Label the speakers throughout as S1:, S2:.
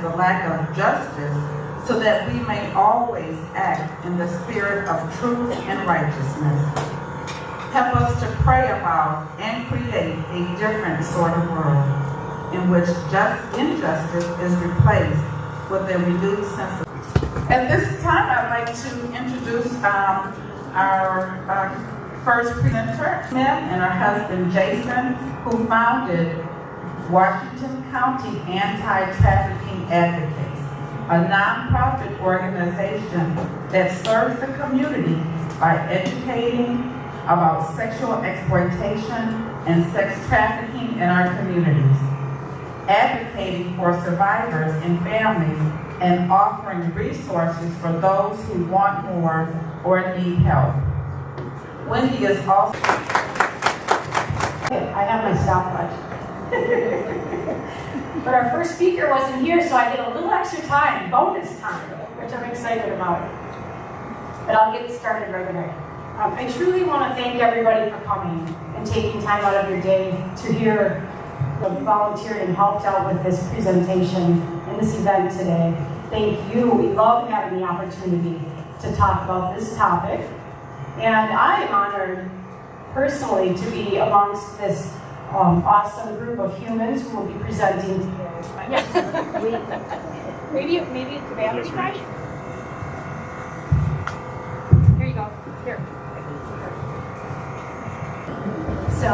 S1: recognize the lack of justice so that we may always act in the spirit of truth and righteousness. Help us to pray about and create a different sort of world in which injustice is replaced with a renewed sense of peace. At this time, I'd like to introduce our first presenter, Smith, and her husband, Jason, who founded Washington County Anti-Trafficking Advocates, a nonprofit organization that serves the community by educating about sexual exploitation and sex trafficking in our communities, advocating for survivors and families, and offering resources for those who want more or need help. Wendy is also...
S2: I have my stopwatch. But our first speaker wasn't here, so I get a little extra time, bonus time, which I'm excited about. But I'll get started right away. I truly want to thank everybody for coming and taking time out of your day to hear the volunteered and helped out with this presentation and this event today. Thank you. We love having the opportunity to talk about this topic. And I am honored personally to be amongst this awesome group of humans who will be presenting today.
S3: Yeah. maybe the battery crash? Here you go. Here.
S2: So,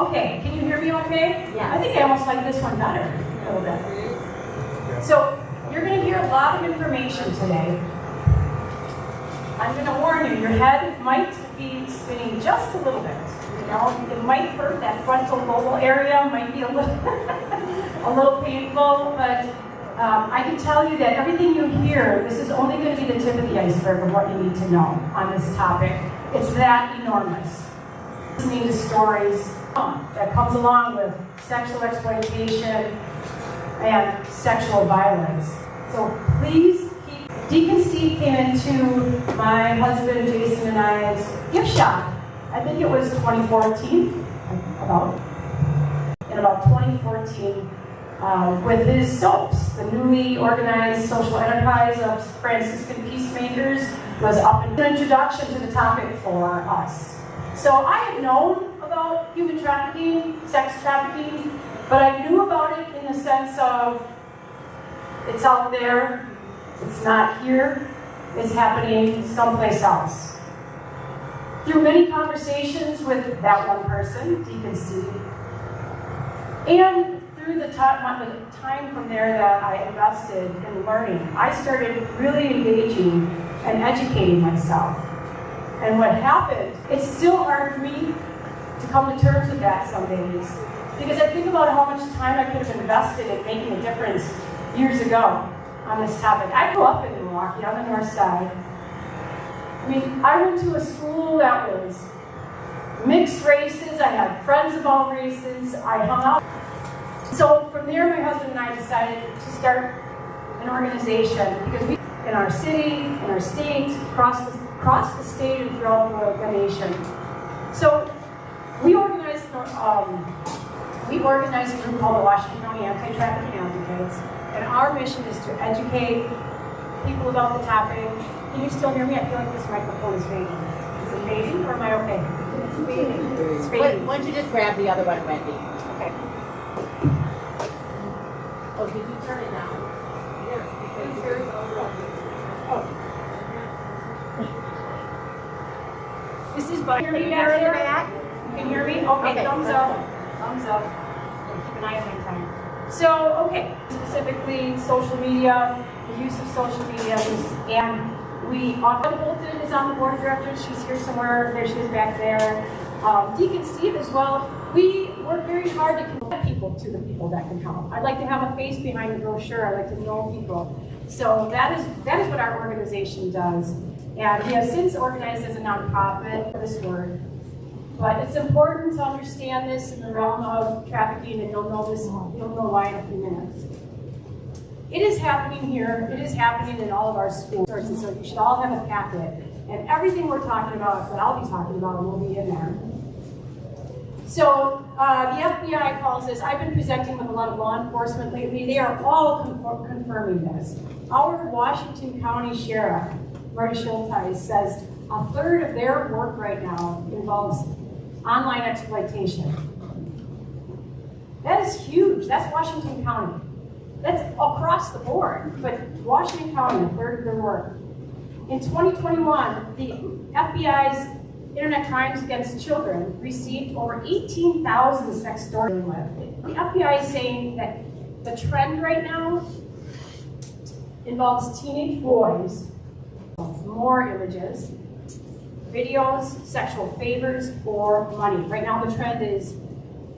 S2: okay, can you hear me okay?
S3: Yeah.
S2: I think I almost like this one better a little bit. So, you're going to hear a lot of information today. I'm going to warn you, your head might be spinning just a little bit. You know, it might hurt, that frontal lobe area might be a little, a little painful, but I can tell you that everything you hear, this is only going to be the tip of the iceberg of what you need to know on this topic. It's that enormous. Listening to stories that comes along with sexual exploitation and sexual violence. So please keep... Deacon Steve came into my husband Jason and I's gift shop. I think it was 2014, in about 2014, with his soaps. The newly organized social enterprise of Franciscan Peacemakers was up in an introduction to the topic for us. So I had known about human trafficking, sex trafficking, but I knew about it in the sense of it's out there, it's not here, it's happening someplace else. Through many conversations with that one person, Deacon Steve, and through the time from there that I invested in learning, I started really engaging and educating myself. And what happened, it's still hard for me to come to terms with that some days, because I think about how much time I could have invested in making a difference years ago on this topic. I grew up in Milwaukee, on the north side. I mean, I went to a school that was mixed races, I had friends of all races, I hung out. So from there, my husband and I decided to start an organization, because we, in our city, in our state, across the state and throughout the nation. So we organized a group called the Washington County Anti-Trafficking Advocates, and our mission is to educate people about the topic. Can you still hear me? I feel like this microphone is fading. Is it fading, or am I okay? It's fading. It's fading.
S3: Why don't you just grab the other one, Wendy?
S2: Okay.
S3: Oh, did you turn it down?
S2: Oh. This is Bud. Can you hear me back? You can hear me? Okay, thumbs up. Thumbs up. Keep an eye on my time. So, okay, specifically social media, the use of social media, and Autumn Bolton is on the board of directors. She's here somewhere. There she is back there. Deacon Steve as well. We work very hard to connect people to the people that can help. I'd like to have a face behind the brochure. I like to know people. So that is what our organization does. And we have since organized as a nonprofit for this work. But it's important to understand this in the realm of trafficking, and you'll know why in a few minutes. It is happening here. It is happening in all of our schools. So you should all have a packet. And everything we're talking about, that I'll be talking about, will be in there. So the FBI calls this, I've been presenting with a lot of law enforcement lately, they are all confirming this. Our Washington County Sheriff, Marty Schulteis, says a third of their work right now involves online exploitation. That is huge. That's Washington County. That's across the board, but Washington County, a third of their work. In 2021, the FBI's Internet Crimes Against Children received over 18,000 sextortion lists. The FBI is saying that the trend right now involves teenage boys, more images, videos, sexual favors, or money. Right now the trend is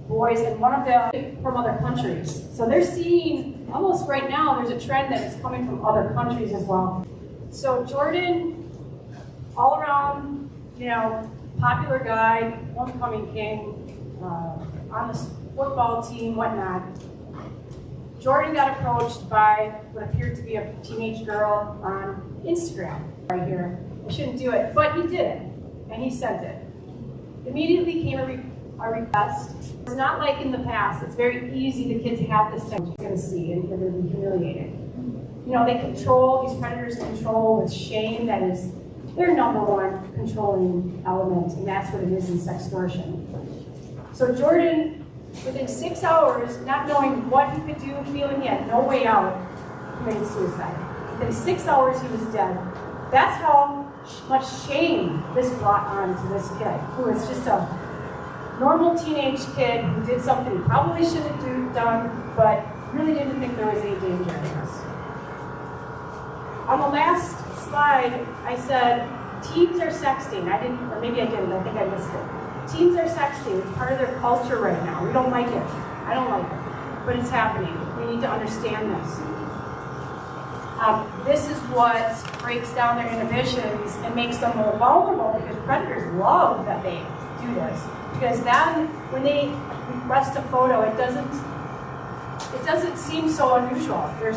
S2: boys, and one of them from other countries. So they're seeing, almost right now, there's a trend that is coming from other countries as well. So Jordan, all around, popular guy, homecoming king, on the football team, whatnot. Jordan got approached by what appeared to be a teenage girl on Instagram, right here. I shouldn't do it, but he did it, and he sent it. Immediately came a request. It's not like in the past. It's very easy. The kids have this thing you're going to see, and they're going to be humiliated. They control, these predators control with shame. That is their number one controlling element, and that's what it is in sextortion. So Jordan, within 6 hours, not knowing what he could do, feeling he had no way out, committed suicide. Within 6 hours, he was dead. That's how much shame this brought on to this kid, who is just a normal teenage kid who did something he probably shouldn't have done, but really didn't think there was any danger in this. On the last slide, I said, teens are sexting. I didn't, or maybe I didn't, I think I missed it. Teens are sexting. It's part of their culture right now. We don't like it. I don't like it. But it's happening. We need to understand this. This is what breaks down their inhibitions and makes them more vulnerable, because predators love that they do this. Because then when they request a photo, it doesn't seem so unusual. They're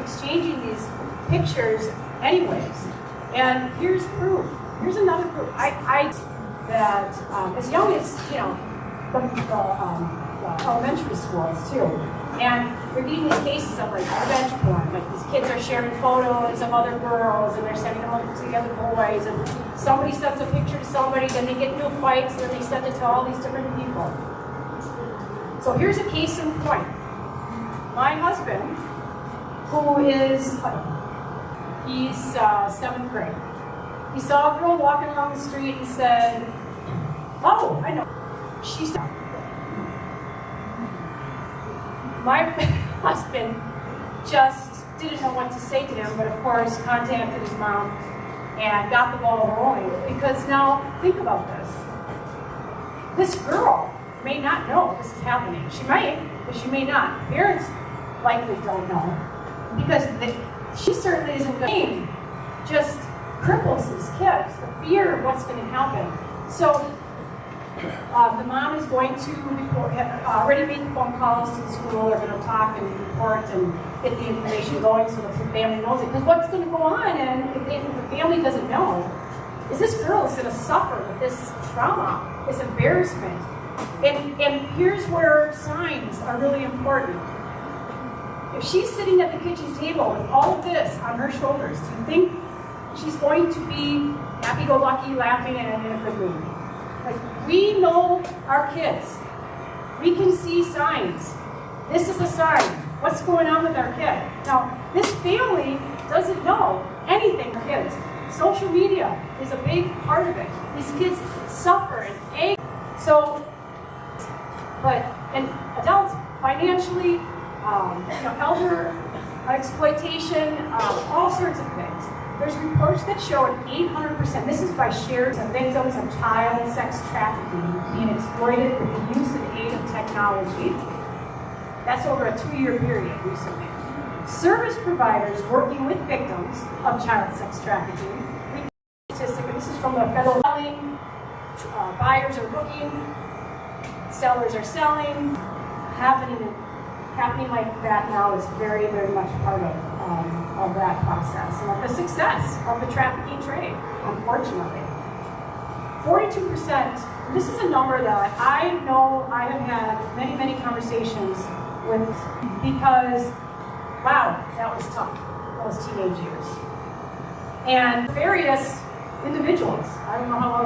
S2: exchanging these pictures anyways. And here's proof. Here's another proof. That as young as the elementary schools too, and we're getting these cases of like revenge porn. Like these kids are sharing photos of other girls, and they're sending them to the other boys, and somebody sends a picture to somebody, then they get into fights, and then they send it to all these different people. So here's a case in point. My husband, who is he's 7th grade. He saw a girl walking along the street and said, "Oh, I know." She said, my husband just didn't know what to say to him, but of course contacted his mom and got the ball rolling. Because now, think about this. This girl may not know this is happening. She might, but she may not. Parents likely don't know, because she certainly isn't going to just cripples these kids, the fear of what's going to happen. So the mom is going to report, already made the phone calls to the school. They're going to talk and report and get the information going so that the family knows it. Because what's going to go on, and if the family doesn't know, is this girl is going to suffer with this trauma, this embarrassment. And here's where signs are really important. If she's sitting at the kitchen table with all of this on her shoulders, do you think she's going to be happy-go-lucky, laughing, and in a good mood? Like, we know our kids. We can see signs. This is a sign. What's going on with our kid? Now, this family doesn't know anything for kids. Social media is a big part of it. These kids suffer and ache. So, and adults, financially, elder exploitation, all sorts of things. There's reports that show an 800%, this is by shares of victims of child sex trafficking being exploited with the use and aid of technology. That's over a 2-year period recently. Service providers working with victims of child sex trafficking, statistic, and this is from the federal selling, buyers are hooking, sellers are selling, happening like that now is very, very much part of that process and of the success of the trafficking trade, unfortunately. 42%, this is a number that I know I have had many, many conversations with, because, wow, that was tough, those teenage years. And various individuals, I don't know how else